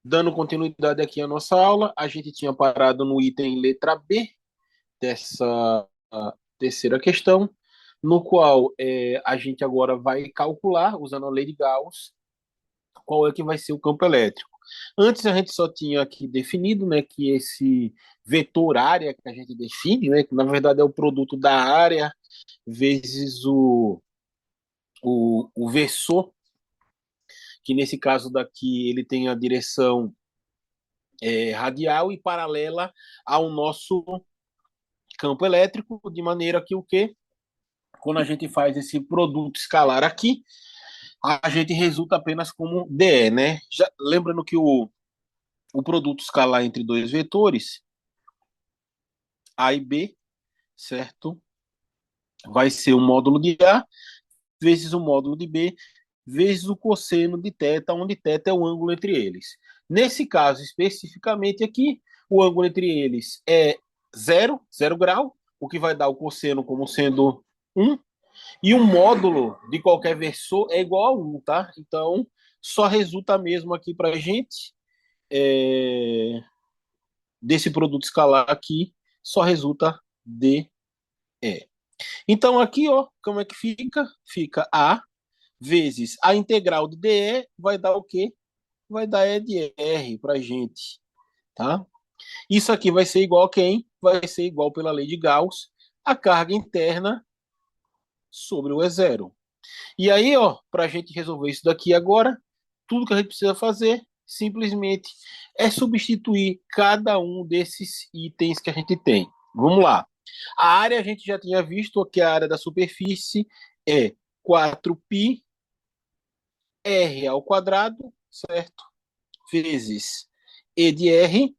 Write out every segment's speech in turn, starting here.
Dando continuidade aqui à nossa aula, a gente tinha parado no item letra B dessa terceira questão, no qual a gente agora vai calcular, usando a lei de Gauss, qual é que vai ser o campo elétrico. Antes a gente só tinha aqui definido, né, que esse vetor área que a gente define, né, que na verdade é o produto da área vezes o versor, que nesse caso daqui ele tem a direção radial e paralela ao nosso campo elétrico, de maneira que o que? Quando a gente faz esse produto escalar aqui, a gente resulta apenas como DE, né? Já, lembrando que o produto escalar entre dois vetores, A e B, certo? Vai ser o módulo de A vezes o módulo de B vezes o cosseno de θ, onde θ é o ângulo entre eles. Nesse caso, especificamente aqui, o ângulo entre eles é zero grau, o que vai dar o cosseno como sendo 1, e o módulo de qualquer versor é igual a 1, tá? Então, só resulta mesmo aqui para a gente, desse produto escalar aqui, só resulta DE. Então, aqui, ó, como é que fica? Fica A vezes a integral de DE vai dar o quê? Vai dar E de R para a gente, tá? Isso aqui vai ser igual a quem? Vai ser igual pela lei de Gauss, a carga interna sobre o E0. E aí, ó, para a gente resolver isso daqui agora, tudo que a gente precisa fazer simplesmente é substituir cada um desses itens que a gente tem. Vamos lá. A área a gente já tinha visto que a área da superfície é 4π R ao quadrado, certo? Vezes E de R.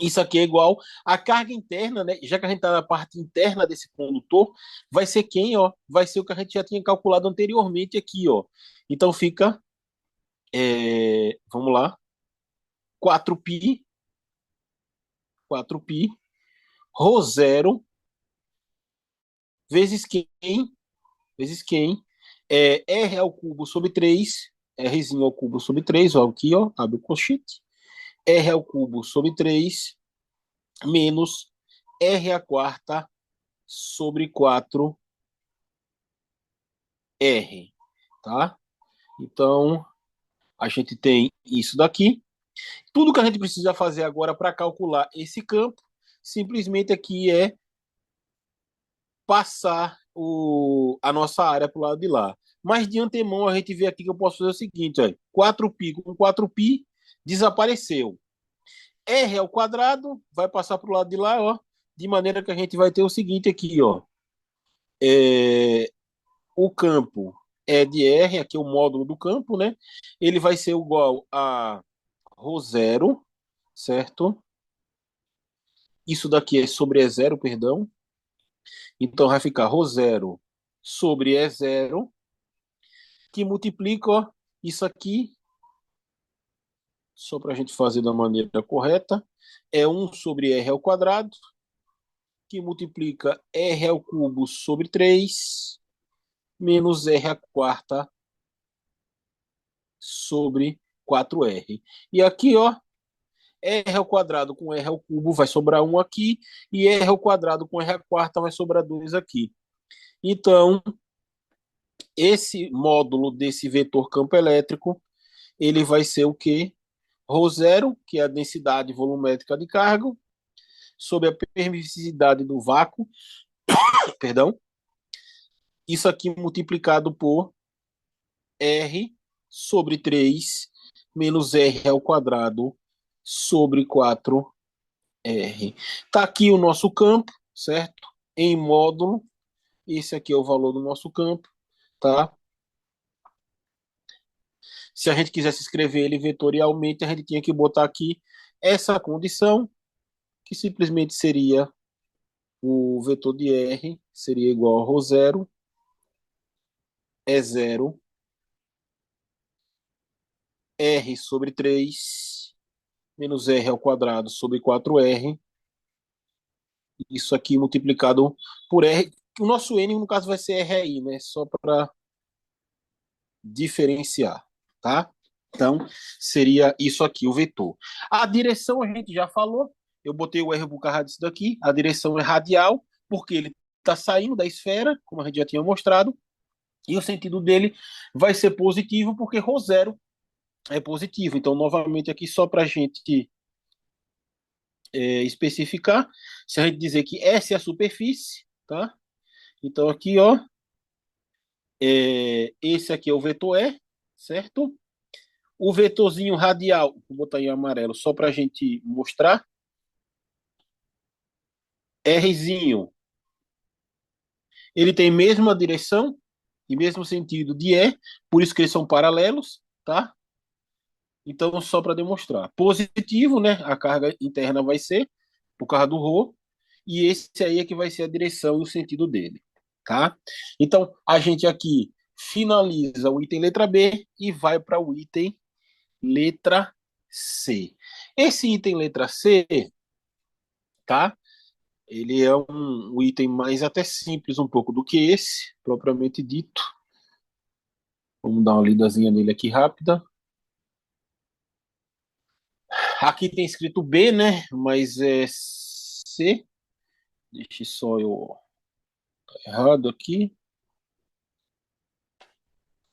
Isso aqui é igual a carga interna, né? Já que a gente está na parte interna desse condutor, vai ser quem, ó? Vai ser o que a gente já tinha calculado anteriormente aqui, ó. Então fica, vamos lá, 4π, 4π, ρ zero, vezes quem, R ao cubo sobre 3, Rzinho ao cubo sobre 3, ó, aqui, ó, abre o colchete, R ao cubo sobre 3 menos R a quarta sobre 4R, tá? Então, a gente tem isso daqui. Tudo que a gente precisa fazer agora para calcular esse campo, simplesmente aqui é passar a nossa área para o lado de lá. Mas de antemão, a gente vê aqui que eu posso fazer o seguinte, ó, 4π com 4π desapareceu. R ao quadrado vai passar para o lado de lá, ó, de maneira que a gente vai ter o seguinte aqui, ó. É, o campo é de R, aqui é o módulo do campo, né? Ele vai ser igual a ρ zero, certo? Isso daqui é sobre E0, perdão. Então vai ficar ρ zero sobre E0, que multiplica, ó, isso aqui, só para a gente fazer da maneira correta, é 1 sobre R ao quadrado, que multiplica R ao cubo sobre 3, menos R a quarta sobre 4R. E aqui, ó, R ao quadrado com R ao cubo vai sobrar 1 aqui, e R ao quadrado com R a quarta vai sobrar 2 aqui. Então, esse módulo desse vetor campo elétrico, ele vai ser o quê? Rho zero, que é a densidade volumétrica de carga, sobre a permissividade do vácuo, perdão, isso aqui multiplicado por R sobre 3 menos R ao quadrado sobre 4R. Está aqui o nosso campo, certo? Em módulo, esse aqui é o valor do nosso campo, tá? Se a gente quisesse escrever ele vetorialmente, a gente tinha que botar aqui essa condição, que simplesmente seria o vetor de R, seria igual a ρ zero, E0, R sobre 3 menos R ao quadrado sobre 4R, isso aqui multiplicado por R. O nosso N, no caso, vai ser R aí, né? Só para diferenciar, tá? Então, seria isso aqui, o vetor. A direção a gente já falou, eu botei o R por causa disso daqui, a direção é radial, porque ele está saindo da esfera, como a gente já tinha mostrado, e o sentido dele vai ser positivo, porque ρ0 é positivo. Então, novamente aqui, só para a gente especificar, se a gente dizer que S é a superfície, tá? Então, aqui, ó, esse aqui é o vetor E, certo? O vetorzinho radial, vou botar em amarelo só para a gente mostrar. Rzinho, ele tem mesma direção e mesmo sentido de E, por isso que eles são paralelos, tá? Então, só para demonstrar. Positivo, né? A carga interna vai ser por causa do ρ, e esse aí é que vai ser a direção e o sentido dele, tá? Então, a gente aqui finaliza o item letra B e vai para o item letra C. Esse item letra C, tá? Ele é um item mais até simples um pouco do que esse, propriamente dito. Vamos dar uma lidazinha nele aqui rápida. Aqui tem escrito B, né? Mas é C. Deixa só eu errado aqui.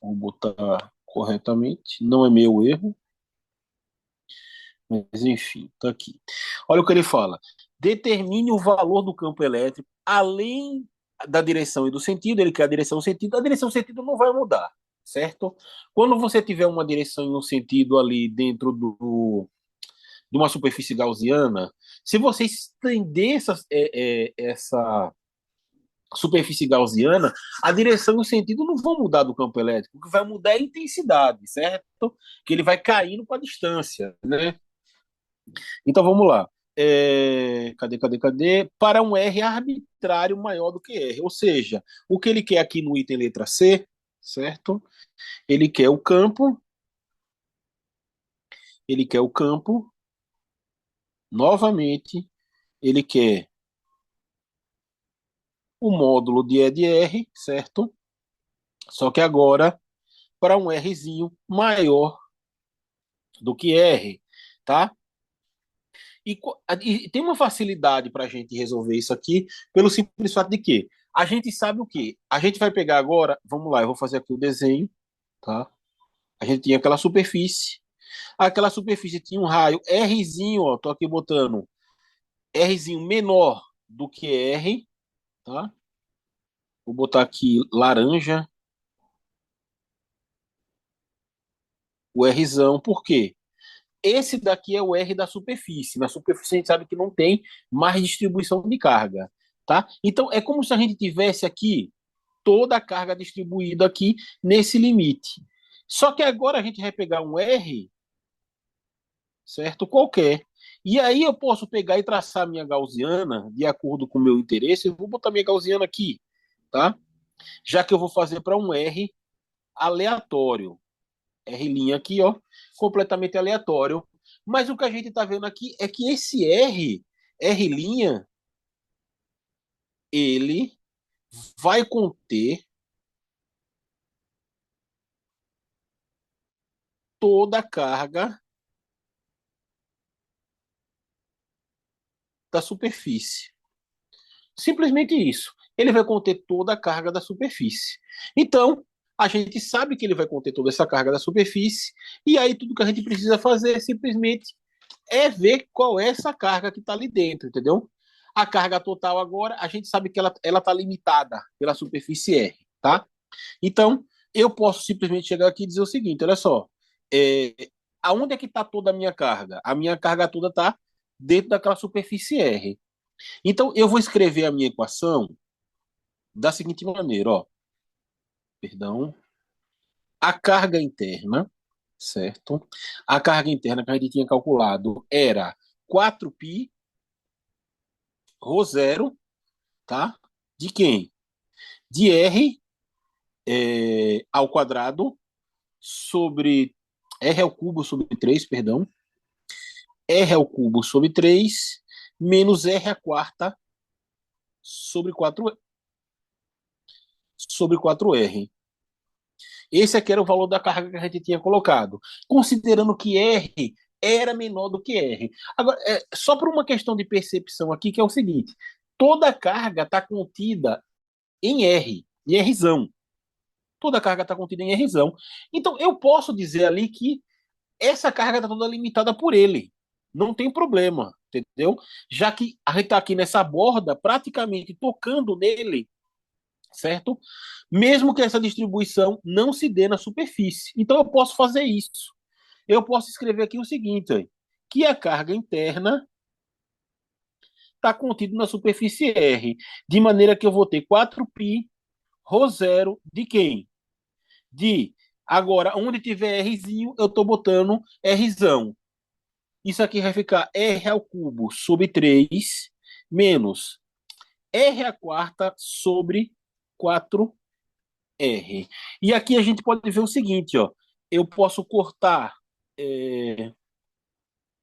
Vou botar corretamente. Não é meu erro. Mas enfim, tá aqui. Olha o que ele fala. Determine o valor do campo elétrico além da direção e do sentido. Ele quer a direção e o sentido. A direção e o sentido não vai mudar, certo? Quando você tiver uma direção e um sentido ali dentro de uma superfície gaussiana, se você estender essa superfície gaussiana, a direção e o sentido não vão mudar do campo elétrico. O que vai mudar é a intensidade, certo? Que ele vai caindo com a distância, né? Então vamos lá. Cadê? Para um R arbitrário maior do que R. Ou seja, o que ele quer aqui no item letra C, certo? Ele quer o campo, ele quer o campo, novamente, ele quer o módulo de E de R, certo? Só que agora para um Rzinho maior do que R, tá? E tem uma facilidade para a gente resolver isso aqui, pelo simples fato de que a gente sabe o que? A gente vai pegar agora, vamos lá, eu vou fazer aqui o desenho, tá? A gente tinha aquela superfície tinha um raio Rzinho, ó, tô aqui botando Rzinho menor do que R, tá? Vou botar aqui laranja, o Rzão, por quê? Esse daqui é o R da superfície. Na superfície a gente sabe que não tem mais distribuição de carga, tá? Então é como se a gente tivesse aqui toda a carga distribuída aqui nesse limite. Só que agora a gente vai pegar um R, certo? Qualquer. E aí eu posso pegar e traçar minha gaussiana de acordo com o meu interesse. Eu vou botar minha gaussiana aqui, tá? Já que eu vou fazer para um R aleatório. R' aqui, ó, completamente aleatório. Mas o que a gente está vendo aqui é que esse R', ele vai conter toda a carga da superfície. Simplesmente isso. Ele vai conter toda a carga da superfície. Então, a gente sabe que ele vai conter toda essa carga da superfície, e aí tudo que a gente precisa fazer é simplesmente ver qual é essa carga que está ali dentro, entendeu? A carga total agora, a gente sabe que ela está limitada pela superfície R, tá? Então, eu posso simplesmente chegar aqui e dizer o seguinte, olha só, é, aonde é que está toda a minha carga? A minha carga toda está dentro daquela superfície R. Então, eu vou escrever a minha equação da seguinte maneira, ó, perdão, a carga interna, certo? A carga interna que a gente tinha calculado era 4π ρ0, tá? De quem? De R ao quadrado sobre R ao cubo sobre 3, perdão, R ao cubo sobre 3 menos R à quarta sobre 4 r. Esse aqui era o valor da carga que a gente tinha colocado, considerando que R era menor do que R. Agora, só por uma questão de percepção aqui, que é o seguinte: toda carga está contida em R, em Rzão. Toda carga está contida em Rzão. Então, eu posso dizer ali que essa carga está toda limitada por ele. Não tem problema, entendeu? Já que a gente está aqui nessa borda, praticamente tocando nele, certo? Mesmo que essa distribuição não se dê na superfície. Então eu posso fazer isso. Eu posso escrever aqui o seguinte, ó, que a carga interna está contida na superfície R, de maneira que eu vou ter 4π ρ zero de quem? De agora, onde tiver Rzinho, eu estou botando Rzão. Isso aqui vai ficar R ao cubo sobre 3 menos R à quarta sobre 4R. E aqui a gente pode ver o seguinte, ó. Eu posso cortar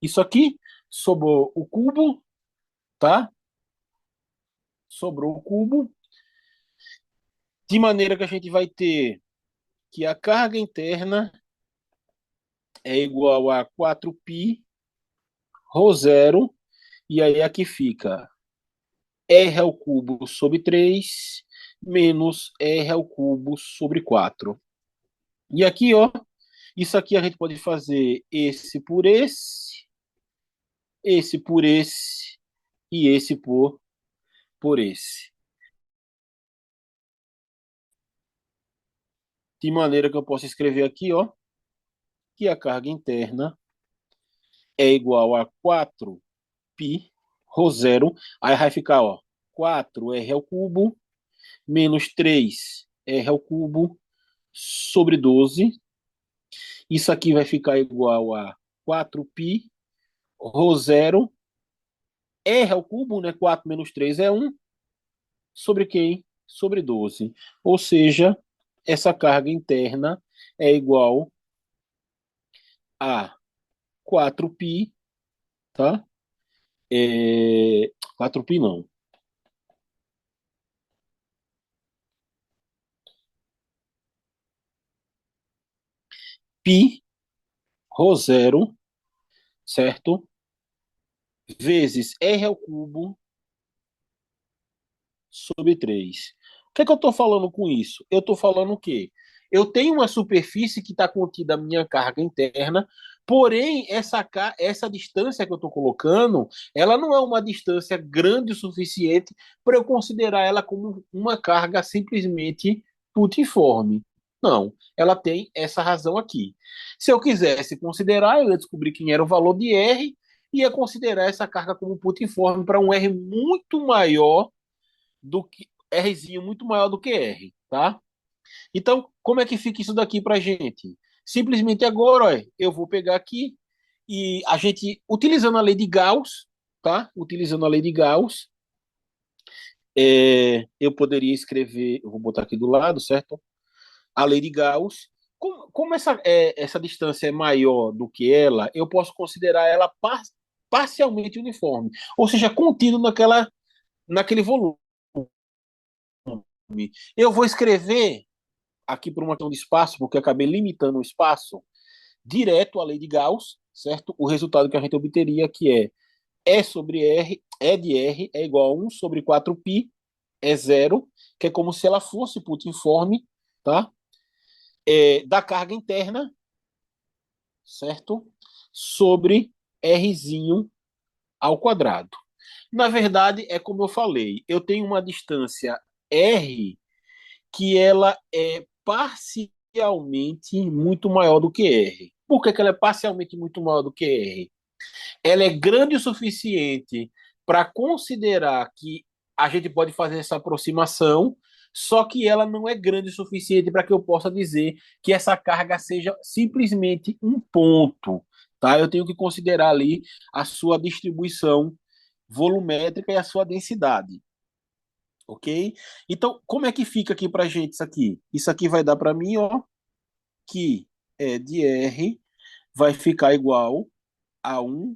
isso aqui, sobrou o cubo, tá? Sobrou o cubo, de maneira que a gente vai ter que a carga interna é igual a 4π ρ zero, e aí aqui fica R ao cubo sobre 3 menos R ao cubo sobre 4. E aqui, ó, isso aqui a gente pode fazer esse por esse e esse por esse. De maneira que eu posso escrever aqui, ó, que a carga interna é igual a 4π ρ zero. Aí vai ficar, ó, 4R ao cubo menos 3R ao cubo sobre 12. Isso aqui vai ficar igual a 4π ρ zero. R ao cubo, né? 4 menos 3 é 1. Sobre quem? Sobre 12. Ou seja, essa carga interna é igual a 4π, tá? 4π não. Π ρ zero, certo? Vezes R ao cubo sobre 3. O que é que eu estou falando com isso? Eu estou falando o quê? Eu tenho uma superfície que está contida a minha carga interna, porém, essa distância que eu estou colocando, ela não é uma distância grande o suficiente para eu considerar ela como uma carga simplesmente putiforme. Não, ela tem essa razão aqui. Se eu quisesse considerar, eu ia descobrir quem era o valor de R e ia considerar essa carga como putiforme para um R muito maior do que Rzinho muito maior do que R, tá? Então, como é que fica isso daqui pra gente? Simplesmente agora, ó, eu vou pegar aqui e a gente, utilizando a lei de Gauss, tá? Utilizando a lei de Gauss, eu poderia escrever, eu vou botar aqui do lado, certo? A lei de Gauss. Como essa distância é maior do que ela, eu posso considerar ela parcialmente uniforme, ou seja, contido naquele volume. Eu vou escrever aqui por uma questão de espaço, porque eu acabei limitando o espaço, direto à lei de Gauss, certo? O resultado que a gente obteria que é E sobre R, E de R é igual a 1 sobre 4π, é zero, que é como se ela fosse putiforme, tá? Da carga interna, certo? Sobre Rzinho ao quadrado. Na verdade, é como eu falei, eu tenho uma distância R que ela é parcialmente muito maior do que R. Por que ela é parcialmente muito maior do que R? Ela é grande o suficiente para considerar que a gente pode fazer essa aproximação, só que ela não é grande o suficiente para que eu possa dizer que essa carga seja simplesmente um ponto. Tá? Eu tenho que considerar ali a sua distribuição volumétrica e a sua densidade. Ok? Então, como é que fica aqui para gente isso aqui? Isso aqui vai dar para mim, ó, que E de R vai ficar igual a 1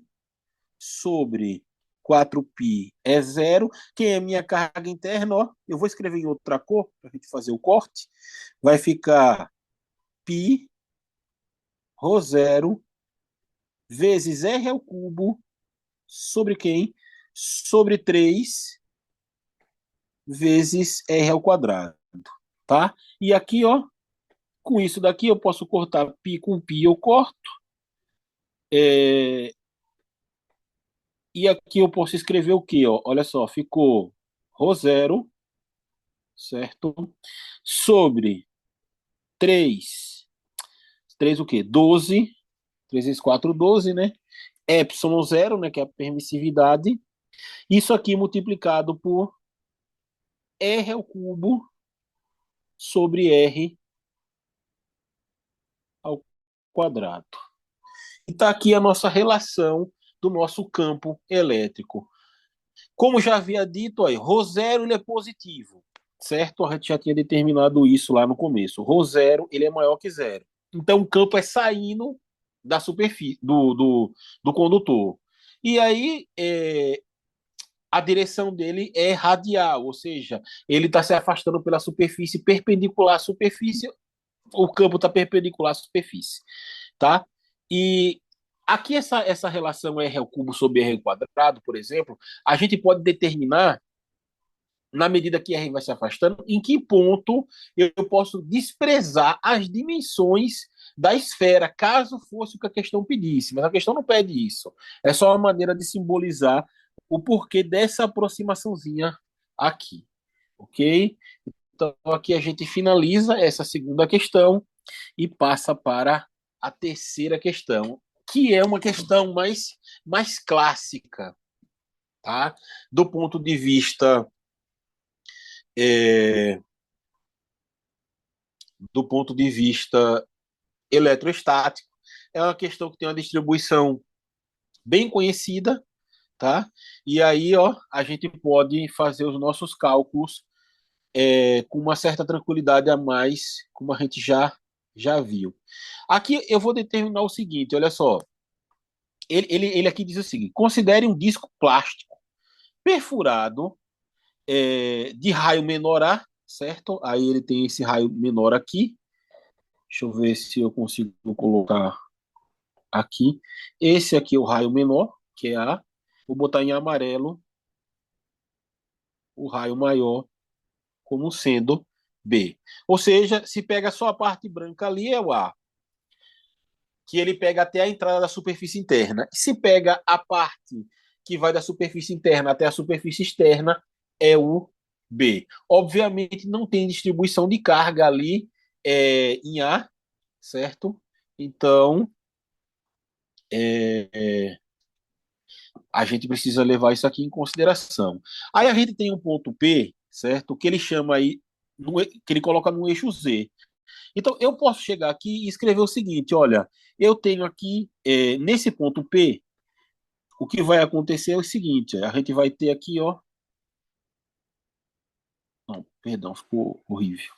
sobre 4π é zero. Quem é minha carga interna, ó, eu vou escrever em outra cor para a gente fazer o corte. Vai ficar π ρho zero vezes r ao cubo sobre quem? Sobre 3 vezes r ao quadrado, tá? E aqui, ó, com isso daqui eu posso cortar π com π, eu corto. E aqui eu posso escrever o quê? Ó? Olha só, ficou ρ zero, certo? Sobre 3 3 o quê? 12, 3 vezes 4, 12, né? Epsilon zero, né, que é a permissividade. Isso aqui multiplicado por r ao cubo sobre r ao quadrado. E está aqui a nossa relação do nosso campo elétrico. Como já havia dito, aí, ρ zero ele é positivo, certo? A gente já tinha determinado isso lá no começo. Ρ zero ele é maior que zero. Então o campo é saindo da superfície do condutor. E aí a direção dele é radial, ou seja, ele está se afastando pela superfície perpendicular à superfície, o campo está perpendicular à superfície, tá? E aqui essa relação R ao cubo sobre R ao quadrado, por exemplo, a gente pode determinar, na medida que R vai se afastando, em que ponto eu posso desprezar as dimensões da esfera, caso fosse o que a questão pedisse. Mas a questão não pede isso. É só uma maneira de simbolizar o porquê dessa aproximaçãozinha aqui, ok? Então aqui a gente finaliza essa segunda questão e passa para a terceira questão, que é uma questão mais clássica, tá? Do ponto de vista é, do ponto de vista eletrostático, é uma questão que tem uma distribuição bem conhecida, tá? E aí, ó, a gente pode fazer os nossos cálculos com uma certa tranquilidade a mais, como a gente já viu. Aqui eu vou determinar o seguinte, olha só. Ele aqui diz o seguinte: considere um disco plástico perfurado de raio menor A, certo? Aí ele tem esse raio menor aqui. Deixa eu ver se eu consigo colocar aqui. Esse aqui é o raio menor, que é A. Vou botar em amarelo o raio maior como sendo B. Ou seja, se pega só a parte branca ali, é o A, que ele pega até a entrada da superfície interna. E se pega a parte que vai da superfície interna até a superfície externa, é o B. Obviamente, não tem distribuição de carga ali em A, certo? Então, a gente precisa levar isso aqui em consideração. Aí a gente tem um ponto P, certo? Que ele chama aí, que ele coloca no eixo Z. Então, eu posso chegar aqui e escrever o seguinte: olha, eu tenho aqui, nesse ponto P, o que vai acontecer é o seguinte: a gente vai ter aqui, ó. Não, perdão, ficou horrível.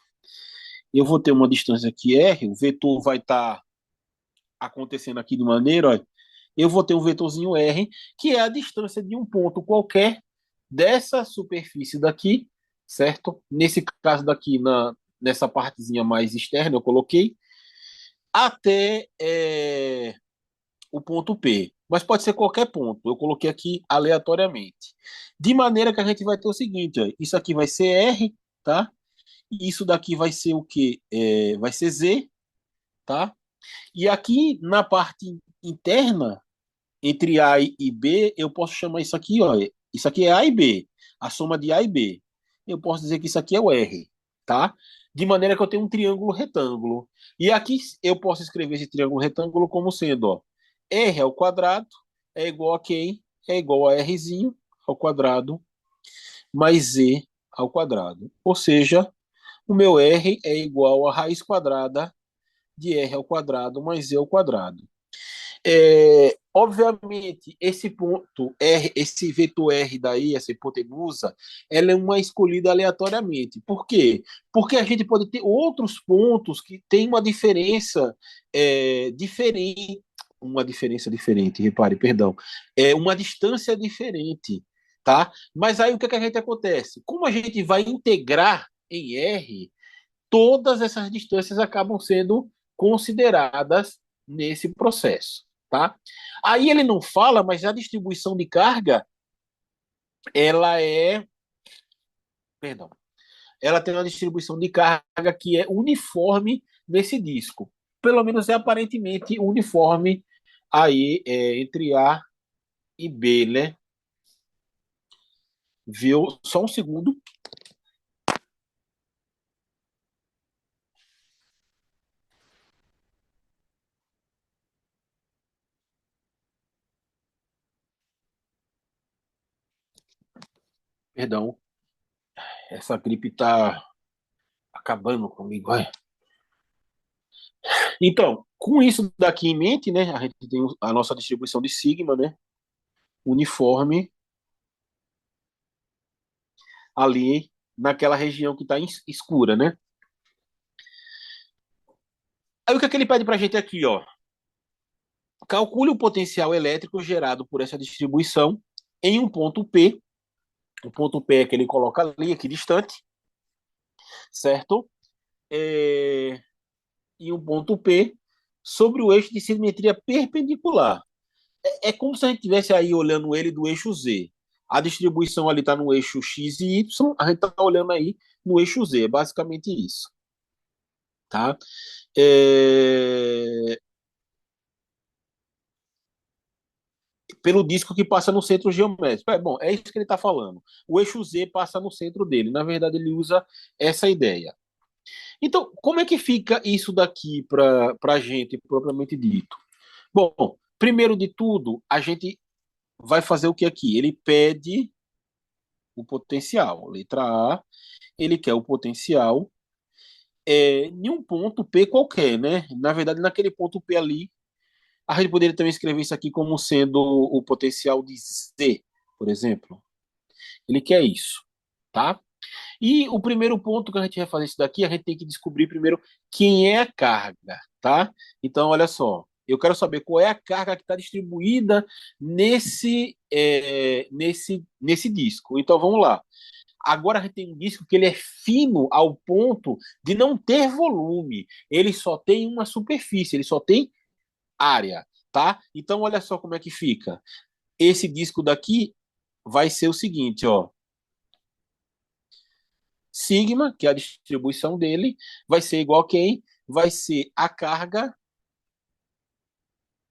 Eu vou ter uma distância aqui R, o vetor vai estar acontecendo aqui de maneira, ó, eu vou ter um vetorzinho R, que é a distância de um ponto qualquer dessa superfície daqui, certo? Nesse caso daqui, nessa partezinha mais externa, eu coloquei, até o ponto P. Mas pode ser qualquer ponto. Eu coloquei aqui aleatoriamente. De maneira que a gente vai ter o seguinte: ó, isso aqui vai ser R, tá? E isso daqui vai ser o quê? Vai ser Z, tá? E aqui na parte interna, entre A e B, eu posso chamar isso aqui, ó. Isso aqui é A e B. A soma de A e B. Eu posso dizer que isso aqui é o R, tá? De maneira que eu tenho um triângulo retângulo. E aqui eu posso escrever esse triângulo retângulo como sendo, ó, R ao quadrado é igual a quem? É igual a Rzinho ao quadrado mais Z ao quadrado. Ou seja, o meu R é igual a raiz quadrada de R ao quadrado mais Z ao quadrado. Obviamente, esse ponto R, esse vetor R daí, essa hipotenusa, ela é uma escolhida aleatoriamente. Por quê? Porque a gente pode ter outros pontos que têm uma diferença diferente, repare, perdão, uma distância diferente, tá? Mas aí o que, que a gente acontece? Como a gente vai integrar em R, todas essas distâncias acabam sendo consideradas nesse processo, tá? Aí ele não fala, mas a distribuição de carga, ela é, perdão, ela tem uma distribuição de carga que é uniforme nesse disco. Pelo menos é aparentemente uniforme aí entre A e B, né? Viu? Só um segundo. Perdão, essa gripe tá acabando comigo. Vai. Então, com isso daqui em mente, né? A gente tem a nossa distribuição de sigma, né? Uniforme ali naquela região que está escura, né? Aí o que é que ele pede para a gente aqui, ó? Calcule o potencial elétrico gerado por essa distribuição em um ponto P. O ponto P é que ele coloca ali, aqui distante, certo? É... E um ponto P sobre o eixo de simetria perpendicular. É como se a gente estivesse aí olhando ele do eixo Z. A distribuição ali está no eixo X e Y, a gente está olhando aí no eixo Z. É basicamente isso. Tá? É... Pelo disco que passa no centro geométrico. Bom, é isso que ele está falando. O eixo Z passa no centro dele. Na verdade, ele usa essa ideia. Então, como é que fica isso daqui para a gente, propriamente dito? Bom, primeiro de tudo, a gente vai fazer o que aqui? Ele pede o potencial. Letra A, ele quer o potencial em um ponto P qualquer, né? Na verdade, naquele ponto P ali, a gente poderia também escrever isso aqui como sendo o potencial de Z, por exemplo. Ele quer isso, tá? E o primeiro ponto que a gente vai fazer isso daqui, a gente tem que descobrir primeiro quem é a carga, tá? Então, olha só, eu quero saber qual é a carga que está distribuída nesse disco. Então, vamos lá. Agora a gente tem um disco que ele é fino ao ponto de não ter volume. Ele só tem uma superfície, ele só tem área, tá? Então, olha só como é que fica. Esse disco daqui vai ser o seguinte, ó. Sigma, que é a distribuição dele, vai ser igual a quem? Vai ser a carga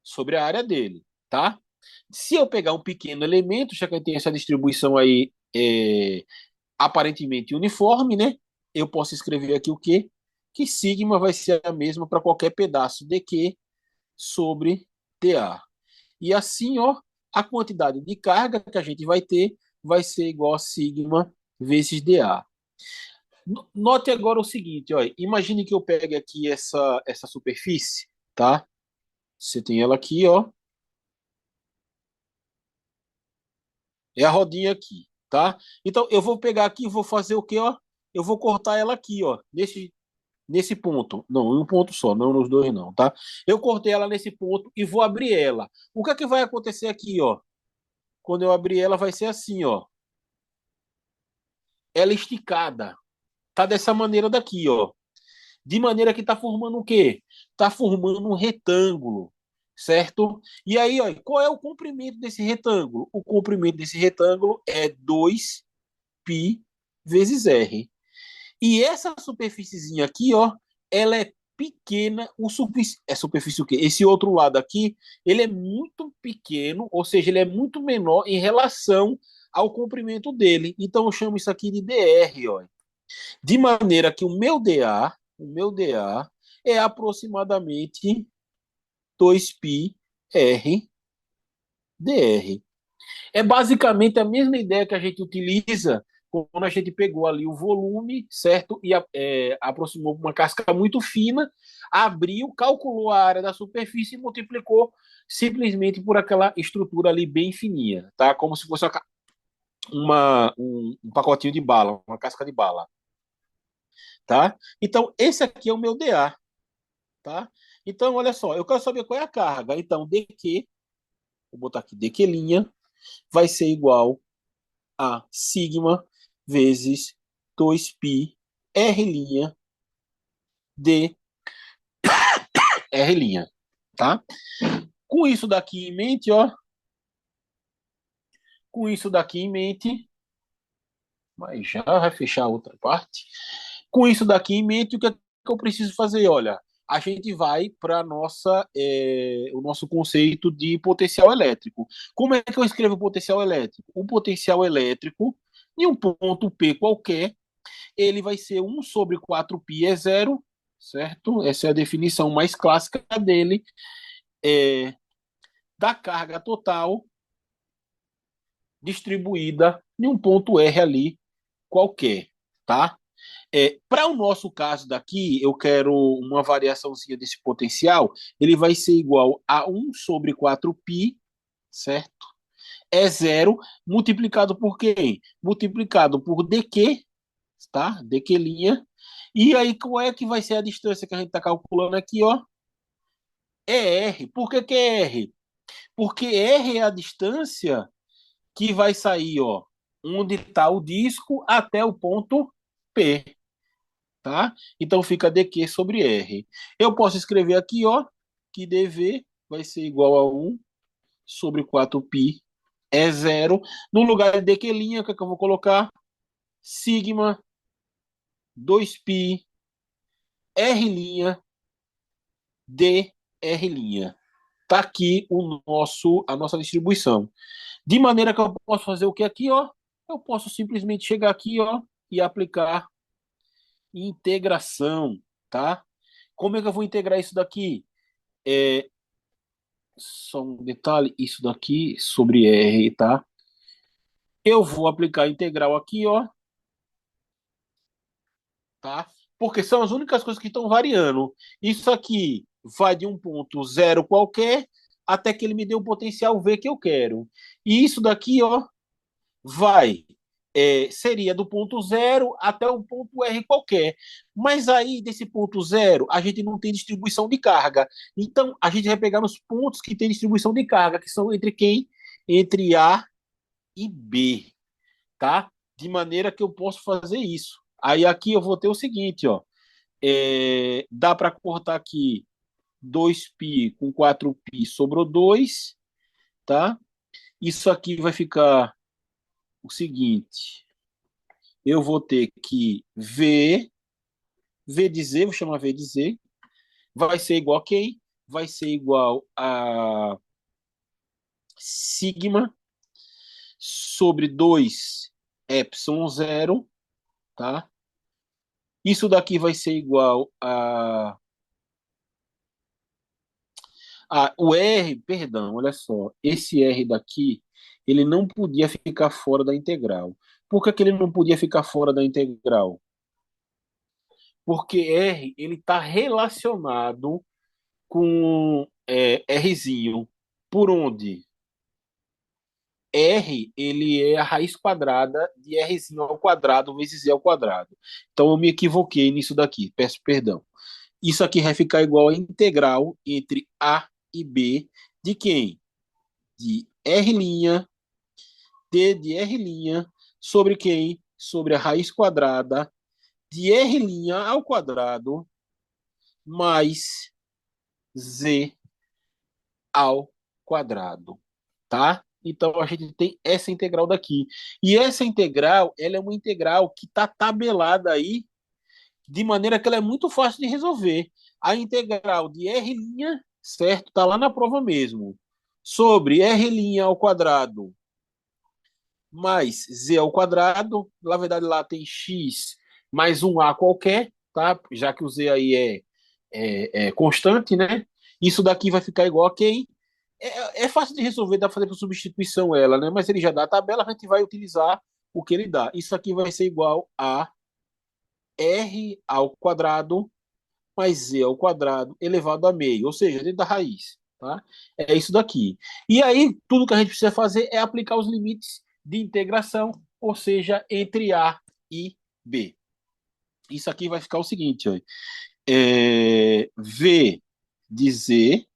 sobre a área dele, tá? Se eu pegar um pequeno elemento, já que eu tenho essa distribuição aí aparentemente uniforme, né? Eu posso escrever aqui o quê? Que sigma vai ser a mesma para qualquer pedaço de Q sobre TA. E assim, ó, a quantidade de carga que a gente vai ter vai ser igual a sigma vezes dA. Note agora o seguinte, ó, imagine que eu pegue aqui essa superfície, tá? Você tem ela aqui, ó, é a rodinha aqui, tá? Então eu vou pegar aqui e vou fazer o quê, ó? Eu vou cortar ela aqui, ó, nesse ponto. Não, em um ponto só, não nos dois não, tá? Eu cortei ela nesse ponto e vou abrir ela. O que é que vai acontecer aqui, ó? Quando eu abrir ela vai ser assim, ó. Ela esticada. Tá dessa maneira daqui, ó. De maneira que tá formando o quê? Tá formando um retângulo, certo? E aí, ó, qual é o comprimento desse retângulo? O comprimento desse retângulo é 2π vezes r. E essa superfíciezinha aqui, ó, ela é pequena, é superfície o quê? Esse outro lado aqui, ele é muito pequeno, ou seja, ele é muito menor em relação ao comprimento dele. Então eu chamo isso aqui de dr, ó. De maneira que o meu dA é aproximadamente 2π r dr. É basicamente a mesma ideia que a gente utiliza quando a gente pegou ali o volume, certo? E aproximou uma casca muito fina, abriu, calculou a área da superfície e multiplicou simplesmente por aquela estrutura ali bem fininha, tá? Como se fosse um pacotinho de bala, uma casca de bala, tá? Então, esse aqui é o meu dA, tá? Então, olha só, eu quero saber qual é a carga. Então, dQ, vou botar aqui, dQ' vai ser igual a sigma vezes 2π r' d R', tá? Com isso daqui em mente, ó, com isso daqui em mente, mas já vai fechar a outra parte. Com isso daqui em mente, o que é que eu preciso fazer? Olha, a gente vai para o nosso conceito de potencial elétrico. Como é que eu escrevo potencial elétrico? O potencial elétrico, em um ponto P qualquer, ele vai ser 1 sobre 4π é zero, certo? Essa é a definição mais clássica dele, é, da carga total distribuída em um ponto R ali qualquer, tá? Para o nosso caso daqui, eu quero uma variaçãozinha desse potencial, ele vai ser igual a 1 sobre 4π, certo? É zero, multiplicado por quem? Multiplicado por dq, tá? Dq'. E aí, qual é que vai ser a distância que a gente está calculando aqui, ó? É R. Por que é R? Porque R é a distância que vai sair, ó, onde está o disco até o ponto P, tá? Então fica dq sobre R. Eu posso escrever aqui, ó, que dv vai ser igual a 1 sobre 4π é zero. No lugar de dq', o que é que eu vou colocar? Sigma 2π R' dr'. Tá aqui a nossa distribuição. De maneira que eu posso fazer o que aqui, ó? Eu posso simplesmente chegar aqui, ó, e aplicar integração, tá? Como é que eu vou integrar isso daqui? É, só um detalhe, isso daqui sobre R, tá? Eu vou aplicar a integral aqui, ó, tá? Porque são as únicas coisas que estão variando. Isso aqui vai de um ponto zero qualquer até que ele me dê o potencial V que eu quero. E isso daqui, ó, vai seria do ponto zero até um ponto R qualquer. Mas aí, desse ponto zero, a gente não tem distribuição de carga. Então, a gente vai pegar nos pontos que tem distribuição de carga, que são entre quem? Entre A e B, tá? De maneira que eu posso fazer isso. Aí aqui eu vou ter o seguinte, ó. Dá para cortar aqui 2π com 4π, sobrou 2, tá? Isso aqui vai ficar o seguinte. Eu vou ter que V de Z, vou chamar V de Z, vai ser igual a quem? Vai ser igual a sigma sobre 2 epsilon zero, tá? Isso daqui vai ser igual a o R, perdão, olha só, esse R daqui, ele não podia ficar fora da integral. Por que ele não podia ficar fora da integral? Porque R, ele está relacionado com Rzinho. Por onde? R, ele é a raiz quadrada de Rzinho ao quadrado vezes Z ao quadrado. Então eu me equivoquei nisso daqui, peço perdão. Isso aqui vai ficar igual a integral entre A e B de quem? De R', D de R' sobre quem? Sobre a raiz quadrada de R' ao quadrado mais Z ao quadrado, tá? Então a gente tem essa integral daqui. E essa integral, ela é uma integral que está tabelada aí de maneira que ela é muito fácil de resolver. A integral de R', certo? Tá lá na prova mesmo. Sobre R' ao quadrado mais Z ao quadrado. Na verdade, lá tem X mais um A qualquer, tá? Já que o Z aí é constante, né? Isso daqui vai ficar igual a quem? É fácil de resolver, dá para fazer por substituição ela, né? Mas ele já dá a tabela, a gente vai utilizar o que ele dá. Isso aqui vai ser igual a R ao quadrado mais Z ao quadrado elevado a meio, ou seja, dentro da raiz, tá? É isso daqui. E aí, tudo que a gente precisa fazer é aplicar os limites de integração, ou seja, entre A e B. Isso aqui vai ficar o seguinte, ó. V de Z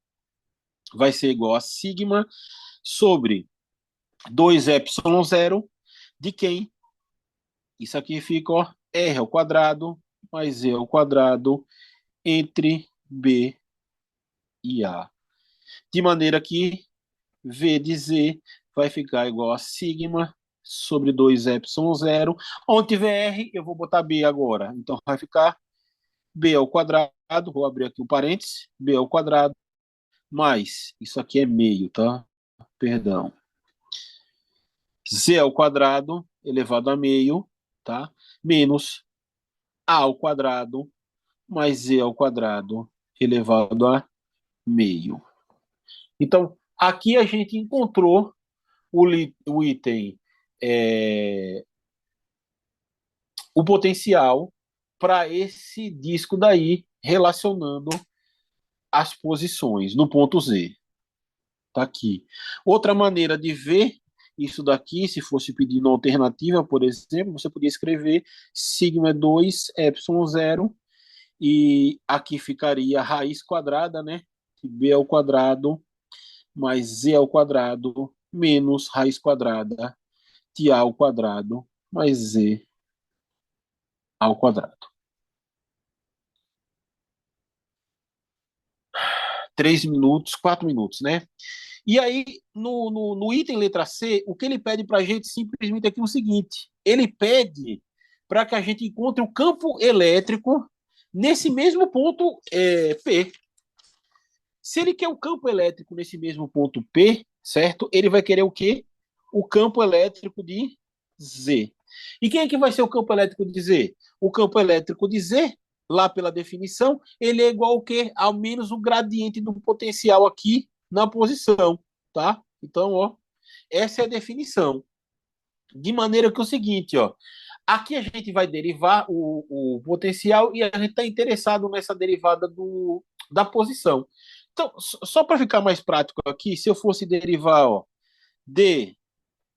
vai ser igual a sigma sobre 2 epsilon zero de quem? Isso aqui fica, ó, R ao quadrado mais Z ao quadrado entre B e A. De maneira que V de Z vai ficar igual a sigma sobre 2ε0. Onde tiver R, eu vou botar B agora. Então vai ficar B ao quadrado, vou abrir aqui o parênteses, B ao quadrado, mais, isso aqui é meio, tá? Perdão. Z ao quadrado elevado a meio, tá? Menos A ao quadrado mais Z ao quadrado elevado a meio. Então, aqui a gente encontrou o item, o potencial para esse disco daí, relacionando as posições no ponto Z. Tá aqui. Outra maneira de ver isso daqui, se fosse pedindo alternativa, por exemplo, você podia escrever sigma 2 epsilon 0 e aqui ficaria a raiz quadrada, né? B ao quadrado mais Z ao quadrado menos raiz quadrada de A ao quadrado mais Z ao quadrado. 3 minutos, 4 minutos, né? E aí, no item letra C, o que ele pede para a gente simplesmente aqui é o seguinte: ele pede para que a gente encontre o campo elétrico nesse mesmo ponto P. Se ele quer o campo elétrico nesse mesmo ponto P, certo? Ele vai querer o quê? O campo elétrico de Z. E quem é que vai ser o campo elétrico de Z? O campo elétrico de Z, lá pela definição, ele é igual ao quê? Ao menos o gradiente do potencial aqui na posição, tá? Então, ó, essa é a definição. De maneira que é o seguinte, ó, aqui a gente vai derivar o potencial e a gente está interessado nessa derivada da posição. Então, só para ficar mais prático aqui, se eu fosse derivar ó, d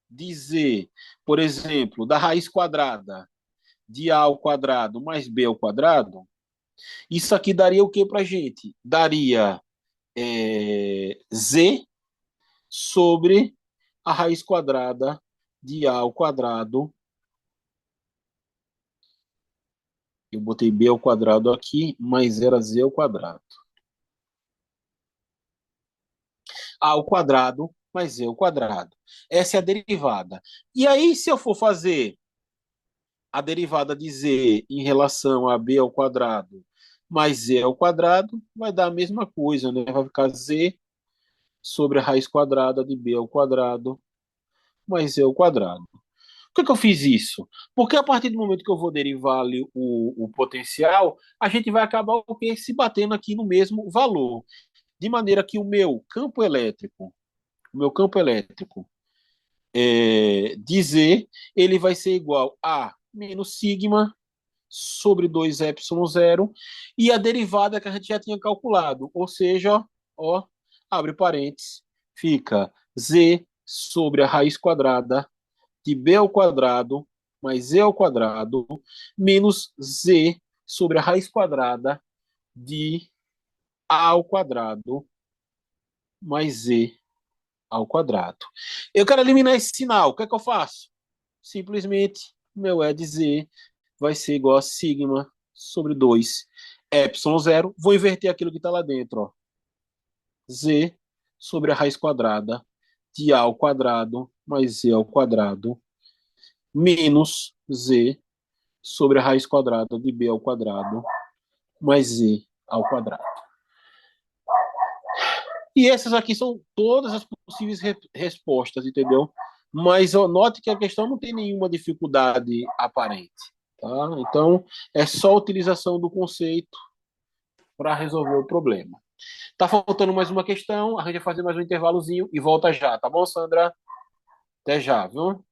de z, por exemplo, da raiz quadrada de a ao quadrado mais b ao quadrado, isso aqui daria o que para a gente? Daria z sobre a raiz quadrada de a ao quadrado. Eu botei b ao quadrado aqui, mais era z ao quadrado. A ao quadrado mais z ao quadrado. Essa é a derivada. E aí, se eu for fazer a derivada de z em relação a b ao quadrado mais z ao quadrado, vai dar a mesma coisa, né? Vai ficar z sobre a raiz quadrada de b ao quadrado mais z ao quadrado. Por que eu fiz isso? Porque a partir do momento que eu vou derivar ali o potencial, a gente vai acabar o quê? Se batendo aqui no mesmo valor. De maneira que o meu campo elétrico de Z, ele vai ser igual a menos sigma sobre 2ε0 e a derivada que a gente já tinha calculado, ou seja, ó, abre parênteses, fica Z sobre a raiz quadrada de B ao quadrado mais Z ao quadrado menos Z sobre a raiz quadrada de A ao quadrado mais Z ao quadrado. Eu quero eliminar esse sinal. O que é que eu faço? Simplesmente, meu E de Z vai ser igual a sigma sobre 2 epsilon 0. Vou inverter aquilo que está lá dentro. Ó. Z sobre a raiz quadrada de A ao quadrado mais Z ao quadrado menos Z sobre a raiz quadrada de B ao quadrado mais Z ao quadrado. E essas aqui são todas as possíveis respostas, entendeu? Mas ó, note que a questão não tem nenhuma dificuldade aparente. Tá? Então, é só a utilização do conceito para resolver o problema. Tá faltando mais uma questão, a gente vai fazer mais um intervalozinho e volta já, tá bom, Sandra? Até já, viu?